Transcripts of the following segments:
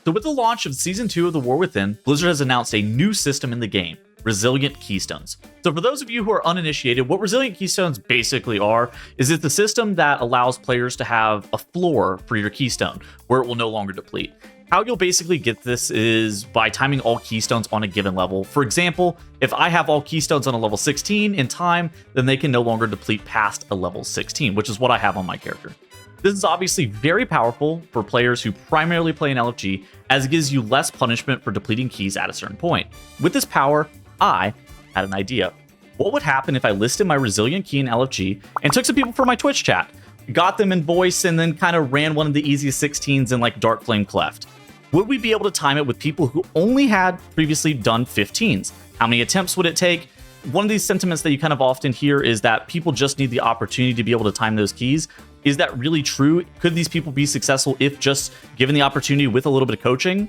So with the launch of Season 2 of The War Within, Blizzard has announced a new system in the game, Resilient Keystones. So for those of you who are uninitiated, what Resilient Keystones basically are is it's the system that allows players to have a floor for your keystone, where it will no longer deplete. How you'll basically get this is by timing all keystones on a given level. For example, if I have all keystones on a level 16 in time, then they can no longer deplete past a level 16, which is what I have on my character. This is obviously very powerful for players who primarily play in LFG, as it gives you less punishment for depleting keys at a certain point. With this power, I had an idea. What would happen if I listed my Resilient Key in LFG and took some people from my Twitch chat, got them in voice, and then kind of ran one of the easiest 16s in like Dark Flame Cleft? Would we be able to time it with people who only had previously done 15s? How many attempts would it take? One of these sentiments that you kind of often hear is that people just need the opportunity to be able to time those keys. Is that really true? Could these people be successful if just given the opportunity with a little bit of coaching?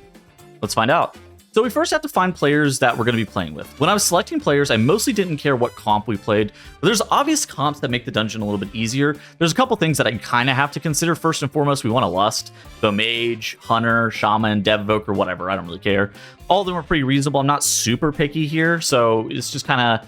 Let's find out. So we first have to find players that we're going to be playing with. When I was selecting players, I mostly didn't care what comp we played, but there's obvious comps that make the dungeon a little bit easier. There's a couple things that I kind of have to consider. First and foremost, we want to lust. The mage, hunter, shaman, dev evoker, whatever. I don't really care. All of them are pretty reasonable. I'm not super picky here, so it's just kind of,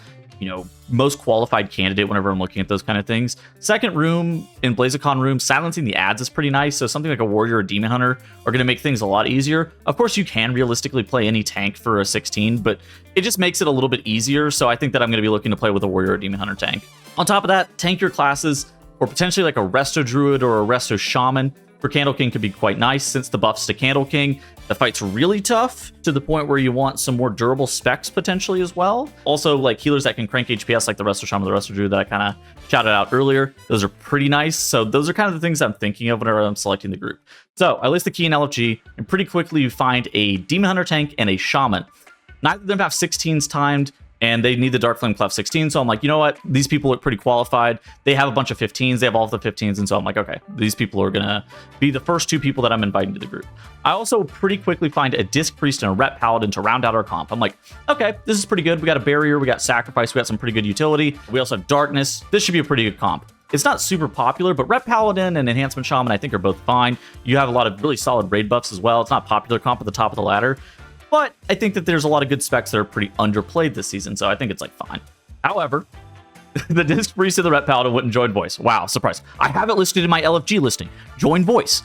most qualified candidate whenever I'm looking at those kind of things. Second room, in Blazicon room, silencing the ads is pretty nice, so something like a warrior or demon hunter are going to make things a lot easier. Of course, you can realistically play any tank for a 16, but it just makes it a little bit easier, so I think that I'm going to be looking to play with a warrior or demon hunter tank. On top of that, tank your classes, or potentially like a resto druid or a resto shaman. For Candle King could be quite nice since the buffs to Candle King. The fight's really tough to the point where you want some more durable specs potentially as well. Also, like healers that can crank HPS like the Resto Shaman, the Resto Druid that I kind of shouted out earlier. Those are pretty nice. So those are kind of the things I'm thinking of whenever I'm selecting the group. So I list the key in LFG, and pretty quickly you find a Demon Hunter tank and a Shaman. Neither of them have 16s timed, and they need the Dark Flame Cleft 16. So I'm like, you know what? These people look pretty qualified. They have a bunch of 15s. They have all of the 15s. And so I'm like, okay, these people are going to be the first two people that I'm inviting to the group. I also pretty quickly find a Disc Priest and a Ret Paladin to round out our comp. I'm like, okay, this is pretty good. We got a Barrier. We got Sacrifice. We got some pretty good utility. We also have Darkness. This should be a pretty good comp. It's not super popular, but Ret Paladin and Enhancement Shaman I think are both fine. You have a lot of really solid raid buffs as well. It's not popular comp at the top of the ladder. But I think that there's a lot of good specs that are pretty underplayed this season, so I think it's like fine. However, the Disc Priest and the Ret Paladin wouldn't join voice. Wow, surprise. I have it listed in my LFG listing. Join voice.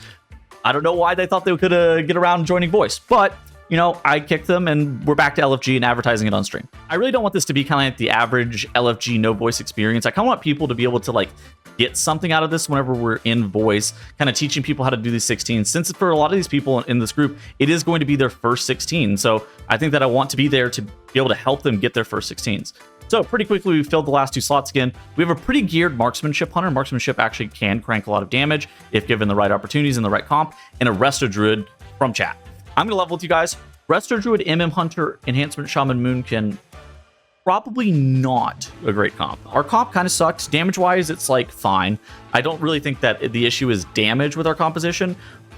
I don't know why they thought they could get around joining voice, but I kicked them and we're back to LFG and advertising it on stream. I really don't want this to be kind of like the average LFG no voice experience. I kind of want people to be able to like get something out of this whenever we're in voice, kind of teaching people how to do these 16s. Since for a lot of these people in this group, it is going to be their first 16. So I think that I want to be there to be able to help them get their first 16s. So pretty quickly, we filled the last two slots again. We have a pretty geared marksmanship hunter. Marksmanship actually can crank a lot of damage if given the right opportunities and the right comp, and a Resto Druid from chat. I'm going to level with you guys. Resto Druid, MM Hunter, Enhancement Shaman, Moonkin, probably not a great comp. Our comp kind of sucks. Damage-wise, it's like fine. I don't really think that the issue is damage with our composition,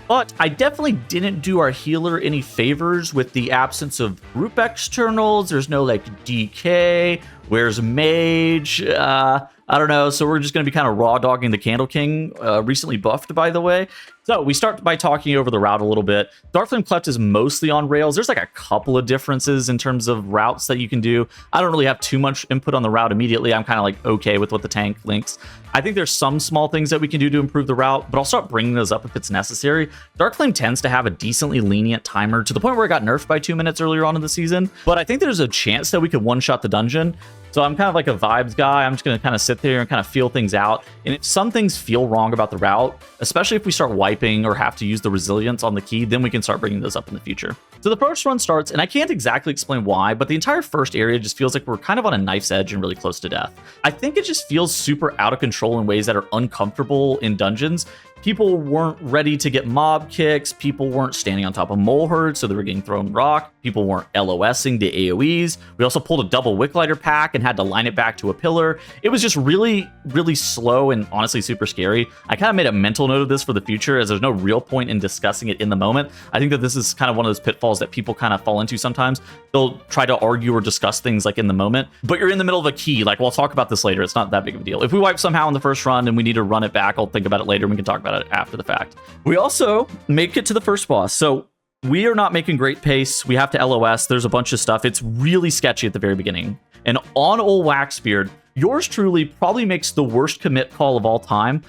but I definitely didn't do our healer any favors with the absence of group externals. There's no like DK. Where's Mage? I don't know. So we're just going to be kind of raw dogging the Candle King, recently buffed, by the way. So we start by talking over the route a little bit. Darkflame Cleft is mostly on rails. There's like a couple of differences in terms of routes that you can do. I don't really have too much input on the route immediately. I'm kind of like okay with what the tank links. I think there's some small things that we can do to improve the route, but I'll start bringing those up if it's necessary. Darkflame tends to have a decently lenient timer to the point where it got nerfed by 2 minutes earlier on in the season, but I think there's a chance that we could one-shot the dungeon. So I'm kind of like a vibes guy. I'm just going to kind of sit there and kind of feel things out. And if some things feel wrong about the route, especially if we start wiping or have to use the resilience on the key, then we can start bringing those up in the future. So the first run starts, and I can't exactly explain why, but the entire first area just feels like we're kind of on a knife's edge and really close to death. I think it just feels super out of control in ways that are uncomfortable in dungeons. People weren't ready to get mob kicks. People weren't standing on top of mole herds, so they were getting thrown rock. People weren't LOSing the AoEs. We also pulled a double wick lighter pack and had to line it back to a pillar. It was just really, really slow and honestly super scary. I kind of made a mental note of this for the future, as there's no real point in discussing it in the moment. I think that this is kind of one of those pitfalls that people kind of fall into sometimes. They'll try to argue or discuss things like in the moment, but you're in the middle of a key. Like, we'll talk about this later. It's not that big of a deal. If we wipe somehow in the first run and we need to run it back, I'll think about it later and we can talk about it after the fact. We also make it to the first boss. So We are not making great pace. We have to LOS. There's a bunch of stuff. It's really sketchy at the very beginning. And on old Waxbeard, yours truly probably makes the worst commit call of all time.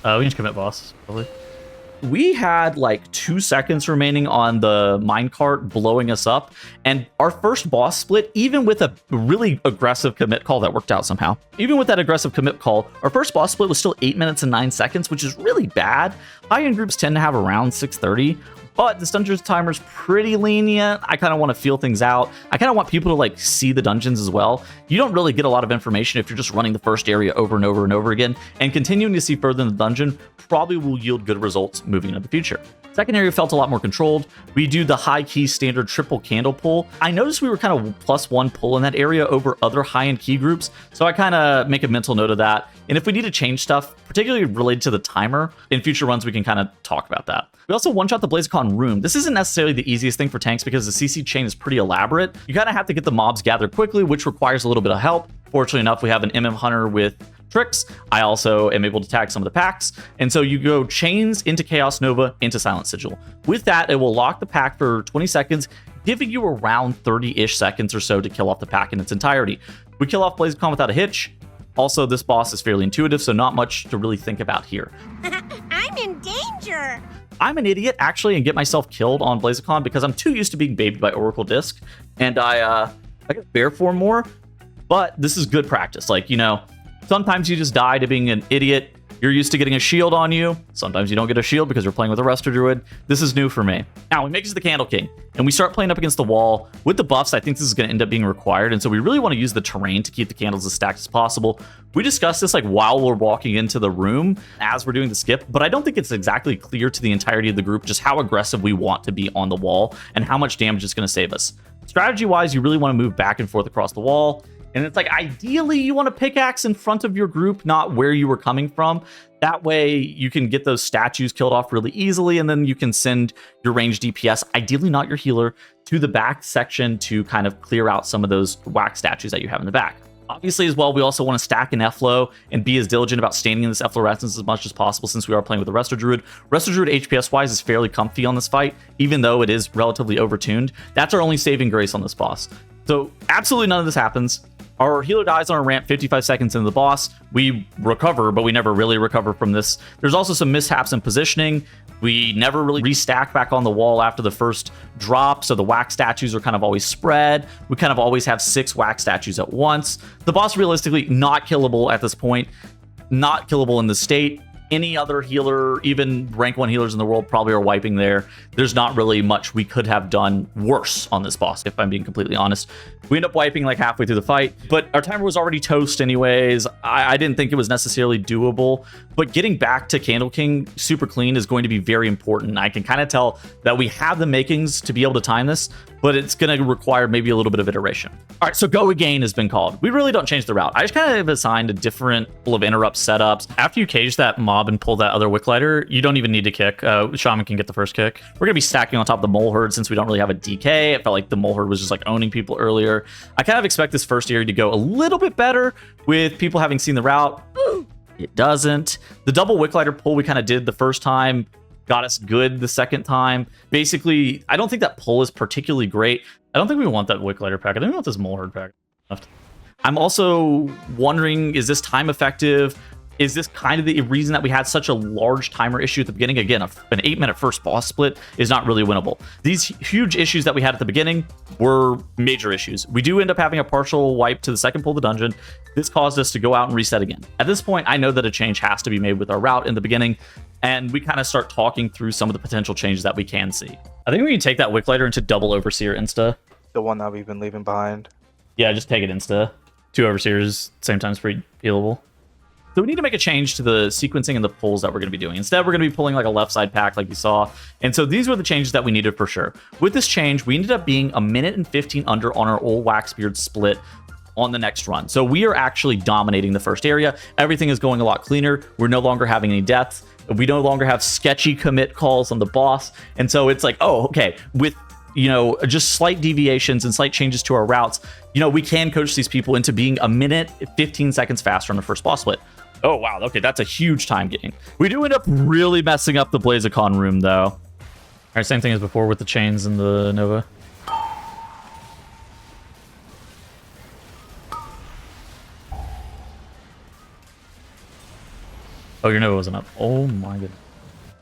We need to commit boss, probably. We had like 2 seconds remaining on the minecart blowing us up, and our first boss split, even with a really aggressive commit call that worked out somehow, even with that aggressive commit call, our first boss split was still 8 minutes and 9 seconds, which is really bad. High-end groups tend to have around 6:30, but this dungeon's timer is pretty lenient. I kind of want to feel things out. I kind of want people to like see the dungeons as well. You don't really get a lot of information if you're just running the first area over and over and over again, and continuing to see further in the dungeon probably will yield good results moving into the future. Second area felt a lot more controlled. We do the high key standard triple candle pull. I noticed we were kind of +1 pull in that area over other high-end key groups, so I kind of make a mental note of that. And if we need to change stuff, particularly related to the timer, in future runs we can kind of talk about that. We also one-shot the Blazecon room. This isn't necessarily the easiest thing for tanks because the CC chain is pretty elaborate. You kind of have to get the mobs gathered quickly, which requires a little bit of help. Fortunately enough, we have an MM Hunter with tricks. I also am able to tag some of the packs. And so you go chains into Chaos Nova into Silent Sigil. With that, it will lock the pack for 20 seconds, giving you around 30-ish seconds or so to kill off the pack in its entirety. We kill off Blazecon without a hitch. Also, this boss is fairly intuitive, so not much to really think about here. I'm in danger. I'm an idiot, actually, and get myself killed on Blazecon because I'm too used to being babied by Oracle Disc, and I get bear form more, but this is good practice. Like, you know, sometimes you just die to being an idiot. You're used to getting a shield on you. Sometimes you don't get a shield because you're playing with a Resto Druid. This is new for me. Now, we make it to the Candle King, and we start playing up against the wall. With the buffs, I think this is going to end up being required, and so we really want to use the terrain to keep the candles as stacked as possible. We discussed this like while we're walking into the room as we're doing the skip, but I don't think it's exactly clear to the entirety of the group just how aggressive we want to be on the wall and how much damage it's going to save us. Strategy-wise, you really want to move back and forth across the wall. And it's like, ideally, you want to pickaxe in front of your group, not where you were coming from. That way, you can get those statues killed off really easily, and then you can send your ranged DPS, ideally not your healer, to the back section to kind of clear out some of those whack statues that you have in the back. Obviously, as well, we also want to stack an F-Flow and be as diligent about standing in this F-Fluorescence as much as possible since we are playing with the Resto Druid. Resto Druid HPS-wise is fairly comfy on this fight, even though it is relatively overtuned. That's our only saving grace on this boss. So absolutely none of this happens. Our healer dies on a ramp 55 seconds into the boss. We recover, but we never really recover from this. There's also some mishaps in positioning. We never really restack back on the wall after the first drop, so the whack statues are kind of always spread. We kind of always have 6 whack statues at once. The boss realistically not killable at this point, not killable in the state. Any other healer, even rank 1 healers in the world, probably are wiping there. There's not really much we could have done worse on this boss, if I'm being completely honest. We end up wiping like halfway through the fight, but our timer was already toast anyways. I didn't think it was necessarily doable, but getting back to Candle King super clean is going to be very important. I can kind of tell that we have the makings to be able to time this, but it's going to require maybe a little bit of iteration. All right, so Go Again has been called. We really don't change the route. I just kind of assigned a different couple of interrupt setups. After you cage that mob and pull that other Wick Lighter, you don't even need to kick. Shaman can get the first kick. We're going to be stacking on top of the Mole Herd since we don't really have a DK. I felt like the Mole Herd was just like owning people earlier. I kind of expect this first area to go a little bit better with people having seen the route. It doesn't. The double Wick Lighter pull we kind of did the first time got us good the second time. Basically, I don't think that pull is particularly great. I don't think we want that Wick Lighter pack. I think we want this Mole Herd pack left. I'm also wondering, is this time effective? Is this kind of the reason that we had such a large timer issue at the beginning? Again, an 8-minute first boss split is not really winnable. These huge issues that we had at the beginning were major issues. We do end up having a partial wipe to the second pull of the dungeon. This caused us to go out and reset again. At this point, I know that a change has to be made with our route in the beginning, and we kind of start talking through some of the potential changes that we can see. I think we can take that Wick Lighter into double Overseer insta. The one that we've been leaving behind. Yeah, just take it insta. 2 Overseers, same time is pretty healable. So we need to make a change to the sequencing and the pulls that we're going to be doing. Instead, we're going to be pulling like a left side pack like you saw. And so these were the changes that we needed for sure. With this change, we ended up being 1:15 under on our old Waxbeard split on the next run. So we are actually dominating the first area. Everything is going a lot cleaner. We're no longer having any deaths. We no longer have sketchy commit calls on the boss. And so it's like, oh, okay, with just slight deviations and slight changes to our routes, we can coach these people into being 1:15 seconds faster on the first boss split. Oh, wow. Okay, that's a huge time gain. We do end up really messing up the Blazecon room, though. right, same thing as before with the chains and the Nova. Oh, your Nova wasn't up. Oh my goodness.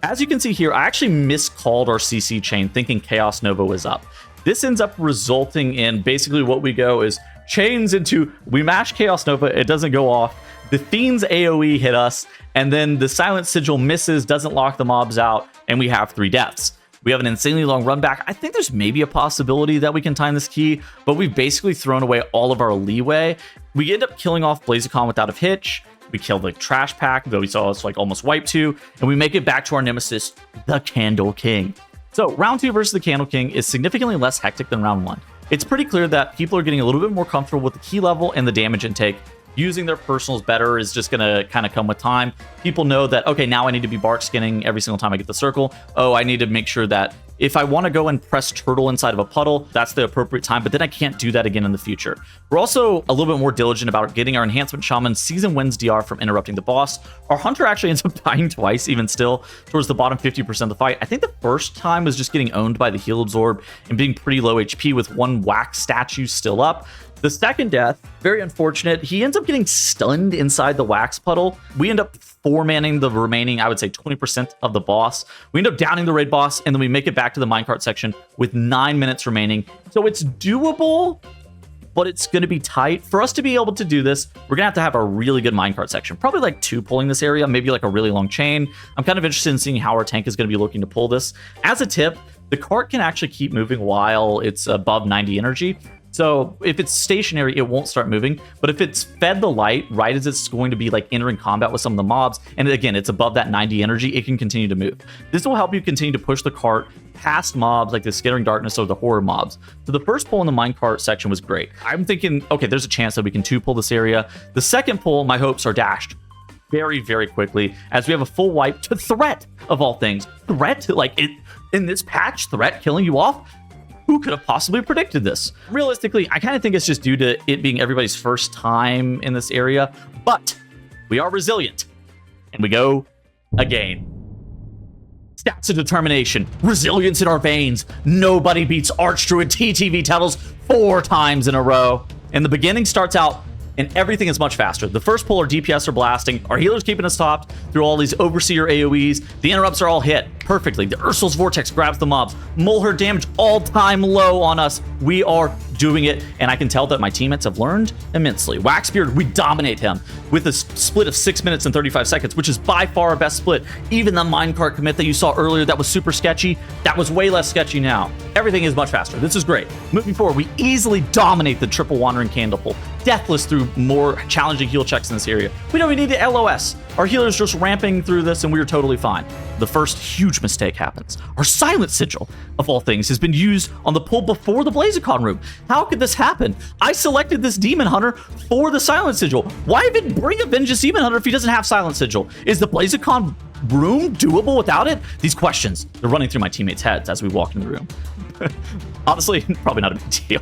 As you can see here, I actually miscalled our CC chain thinking Chaos Nova was up. This ends up resulting in basically what we go is chains into, we mash Chaos Nova, it doesn't go off. The Fiend's AoE hit us, and then the Silent Sigil misses, doesn't lock the mobs out, and we have 3 deaths. We have an insanely long run back. I think there's maybe a possibility that we can time this key, but we've basically thrown away all of our leeway. We end up killing off Blazicon without a hitch. We kill the trash pack, though we saw us like almost wipe 2, and we make it back to our nemesis, the Candle King. So round 2 versus the Candle King is significantly less hectic than round 1. It's pretty clear that people are getting a little bit more comfortable with the key level and the damage intake. Using their personals better is just going to kind of come with time. People know that, okay, now I need to be bark skinning every single time I get the circle. Oh, I need to make sure that if I want to go and press turtle inside of a puddle, that's the appropriate time, but then I can't do that again in the future. We're also a little bit more diligent about getting our enhancement shaman season wins DR from interrupting the boss. Our hunter actually ends up dying twice, even still, towards the bottom 50% of the fight. I think the first time was just getting owned by the heal absorb and being pretty low HP with 1 wax statue still up. The second death, very unfortunate. He ends up getting stunned inside the wax puddle. We end up 4-manning the remaining, I would say 20% of the boss. We end up downing the raid boss, and then we make it back to the minecart section with 9 minutes remaining. So it's doable, but it's going to be tight. For us to be able to do this, we're going to have a really good minecart section. Probably like 2 pulling this area, maybe like a really long chain. I'm kind of interested in seeing how our tank is going to be looking to pull this. As a tip, the cart can actually keep moving while it's above 90 energy. So if it's stationary, it won't start moving. But if it's fed the light right as it's going to be like entering combat with some of the mobs, and again, it's above that 90 energy, it can continue to move. This will help you continue to push the cart past mobs like the Skittering Darkness or the horror mobs. So the first pull in the minecart section was great. I'm thinking, okay, there's a chance that we can 2-pull this area. The second pull, my hopes are dashed very, very quickly as we have a full wipe to Threat, of all things. Threat, like in this patch, Threat killing you off? Who could have possibly predicted this? Realistically, I kind of think it's just due to it being everybody's first time in this area, but we are resilient, and we go again. Stats of determination, resilience in our veins. Nobody beats Archdruid TTV titles 4 times in a row. And the beginning starts out and everything is much faster. The first pull, our DPS are blasting, our healers keeping us topped through all these Overseer AoEs, the interrupts are all hit perfectly, the Ursul's Vortex grabs the mobs, Mulher damage all-time low on us. We are doing it, and I can tell that my teammates have learned immensely. Waxbeard, we dominate him with a split of 6 minutes and 35 seconds, which is by far our best split. Even the minecart commit that you saw earlier that was super sketchy, that was way less sketchy now. Everything is much faster. This is great. Moving forward, we easily dominate the triple Wandering Candlepull, deathless through more challenging heal checks in this area. We don't even need to LOS. Our healers just ramping through this, and we are totally fine. The first huge mistake happens. Our Silent Sigil, of all things, has been used on the pull before the Blazicon room. How could this happen? I selected this Demon Hunter for the Silent Sigil. Why even bring a Vengeance Demon Hunter if he doesn't have Silent Sigil? Is the Blazicon room doable without it? These questions, they're running through my teammates' heads as we walk into the room. Honestly, probably not a big deal.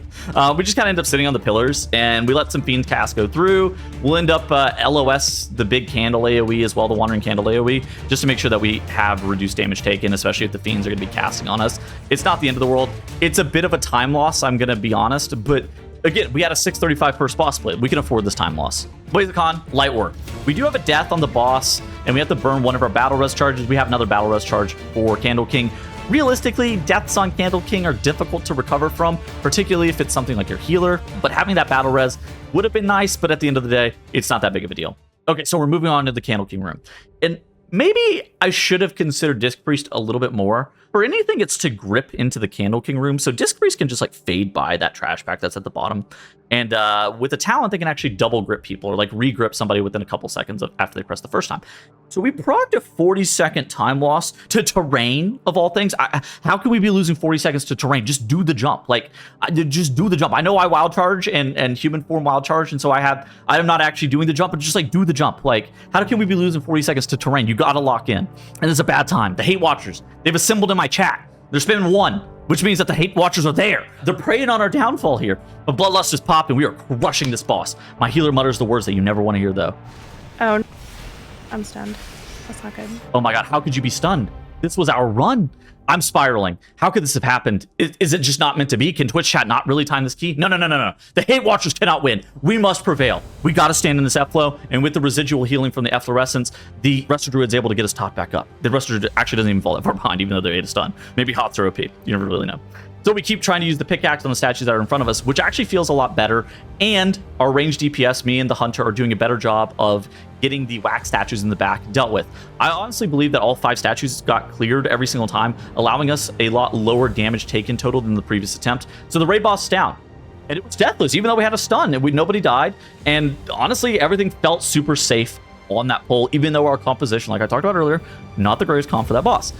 We just kind of end up sitting on the pillars, and we let some Fiend cast go through. We'll end up LOS the big Candle AoE as well, the Wandering Candle AoE, just to make sure that we have reduced damage taken, especially if the Fiends are going to be casting on us. It's not the end of the world. It's a bit of a time loss, I'm going to be honest, but again, we had a 635 first boss split. We can afford this time loss. Blazicon, light work. We do have a death on the boss, and we have to burn one of our battle res charges. We have another battle res charge for Candle King. Realistically, deaths on Candle King are difficult to recover from, particularly if it's something like your healer, but having that battle res would have been nice, but at the end of the day, it's not that big of a deal. Okay, so we're moving on to the Candle King room. And maybe I should have considered Disc Priest a little bit more. For anything, it's to grip into the Candle King room, so Disc Priest can just like fade by that trash pack that's at the bottom. And with a talent, they can actually double grip people or like re-grip somebody within a couple seconds after they press the first time. So we procced a 40-second time loss to terrain, of all things. How can we be losing 40 seconds to terrain? Just do the jump. Like, just do the jump. I know I wild charge and human form wild charge, and so I am not actually doing the jump, but just like do the jump. Like, how can we be losing 40 seconds to terrain? You gotta lock in. And it's a bad time. The Hate Watchers, they've assembled in my chat. They're spinning 1, which means that the Hate Watchers are there. They're preying on our downfall here. But Bloodlust is popping. We are crushing this boss. My healer mutters the words that you never want to hear, though. Oh, I'm stunned. That's not good. Oh my god, how could you be stunned? This was our run. I'm spiraling. How could this have happened? Is it just not meant to be? Can Twitch chat not really time this key? No. The hate watchers cannot win. We must prevail. We got to stand in this F-flow, and with the residual healing from the efflorescence, the Resto Druid's able to get us top back up. The Resto Druid actually doesn't even fall that far behind, even though they ate a stun. Maybe Hots are OP. You never really know. So we keep trying to use the pickaxe on the statues that are in front of us, which actually feels a lot better. And our ranged DPS, me and the Hunter, are doing a better job of getting the whack statues in the back dealt with. I honestly believe that all 5 statues got cleared every single time, allowing us a lot lower damage taken total than the previous attempt. So the raid boss is down. And it was deathless, even though we had a stun and nobody died. And honestly, everything felt super safe on that pole, even though our composition, like I talked about earlier, not the greatest comp for that boss.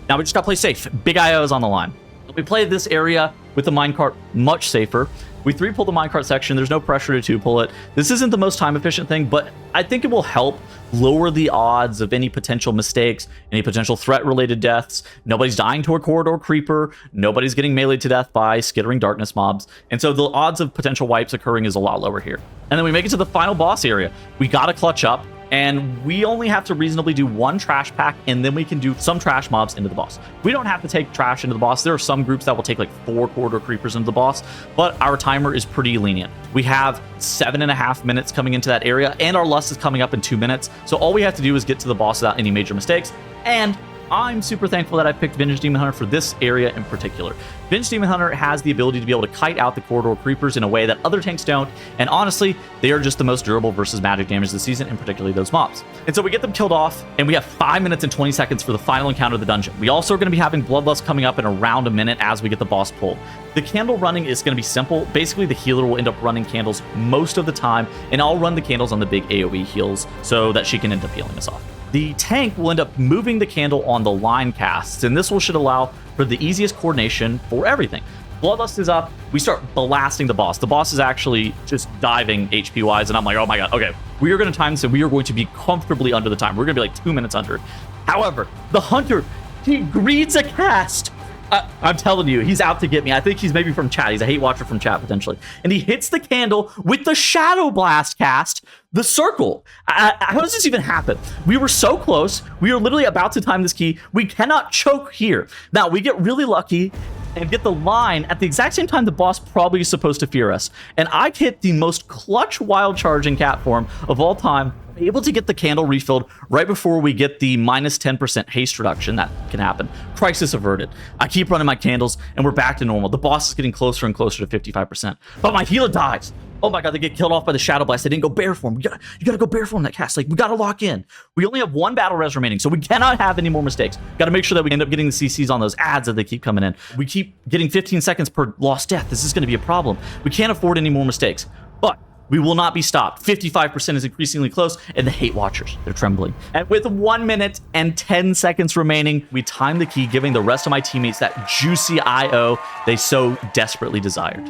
Now we just got to play safe. Big IO is on the line. We play this area with the minecart much safer. We 3-pull the minecart section. There's no pressure to 2-pull it. This isn't the most time-efficient thing, but I think it will help lower the odds of any potential mistakes, any potential threat-related deaths. Nobody's dying to a corridor creeper. Nobody's getting meleeed to death by skittering darkness mobs. And so the odds of potential wipes occurring is a lot lower here. And then we make it to the final boss area. We got to clutch up. And we only have to reasonably do 1 trash pack, and then we can do some trash mobs into the boss. We don't have to take trash into the boss. There are some groups that will take like 4 corridor creepers into the boss, but our timer is pretty lenient. We have 7.5 minutes coming into that area, and our lust is coming up in 2 minutes. So all we have to do is get to the boss without any major mistakes. And I'm super thankful that I picked Vintage Demon Hunter for this area in particular. Vintage Demon Hunter has the ability to be able to kite out the corridor creepers in a way that other tanks don't, and honestly, they are just the most durable versus magic damage this season, and particularly those mobs. And so we get them killed off, and we have 5 minutes and 20 seconds for the final encounter of the dungeon. We also are going to be having Bloodlust coming up in around a minute as we get the boss pulled. The candle running is going to be simple. Basically, the healer will end up running candles most of the time, and I'll run the candles on the big AoE heals so that she can end up healing us off. The tank will end up moving the candle on the line casts, and this should allow for the easiest coordination for everything. Bloodlust is up. We start blasting the boss. The boss is actually just diving HP-wise, and I'm like, oh my god, okay. We are going to time this, and we are going to be comfortably under the time. We're going to be like 2 minutes under. However, the Hunter, he greeds a cast. I'm telling you, he's out to get me. I think he's maybe from chat. He's a hate watcher from chat, potentially. And he hits the candle with the Shadow Blast cast, the circle. How does this even happen? We were so close. We are literally about to time this key. We cannot choke here. Now, we get really lucky and get the line at the exact same time the boss probably is supposed to fear us. And I hit the most clutch wild charge in cat form of all time, able to get the candle refilled right before we get the minus 10% haste reduction that can happen. Crisis averted. I keep running my candles, and we're back to normal. The boss is getting closer and closer to 55%. But my healer dies. Oh my god, they get killed off by the Shadow Blast. They didn't go bear form. You gotta go bear form that cast. Like, we gotta lock in. We only have 1 battle res remaining, so we cannot have any more mistakes. Gotta make sure that we end up getting the CCs on those ads that they keep coming in. We keep getting 15 seconds per lost death. This is gonna be a problem. We can't afford any more mistakes. But we will not be stopped. 55% is increasingly close, and the hate watchers, they're trembling. And with 1 minute and 10 seconds remaining, we time the key, giving the rest of my teammates that juicy IO they so desperately desired.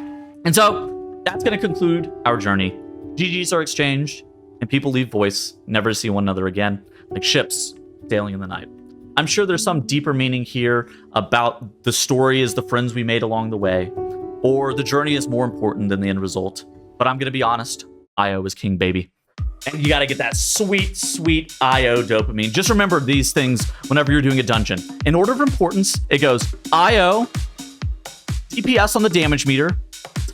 And so that's going to conclude our journey. GGs are exchanged, and people leave voice, never to see one another again, like ships sailing in the night. I'm sure there's some deeper meaning here about the story is the friends we made along the way, or the journey is more important than the end result. But I'm going to be honest, IO is king, baby. And you got to get that sweet, sweet IO dopamine. Just remember these things whenever you're doing a dungeon. In order of importance, it goes IO, DPS on the damage meter,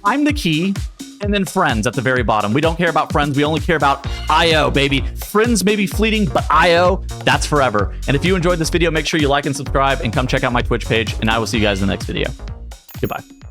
time the key, and then friends at the very bottom. We don't care about friends. We only care about IO, baby. Friends may be fleeting, but IO, that's forever. And if you enjoyed this video, make sure you like and subscribe and come check out my Twitch page. And I will see you guys in the next video. Goodbye.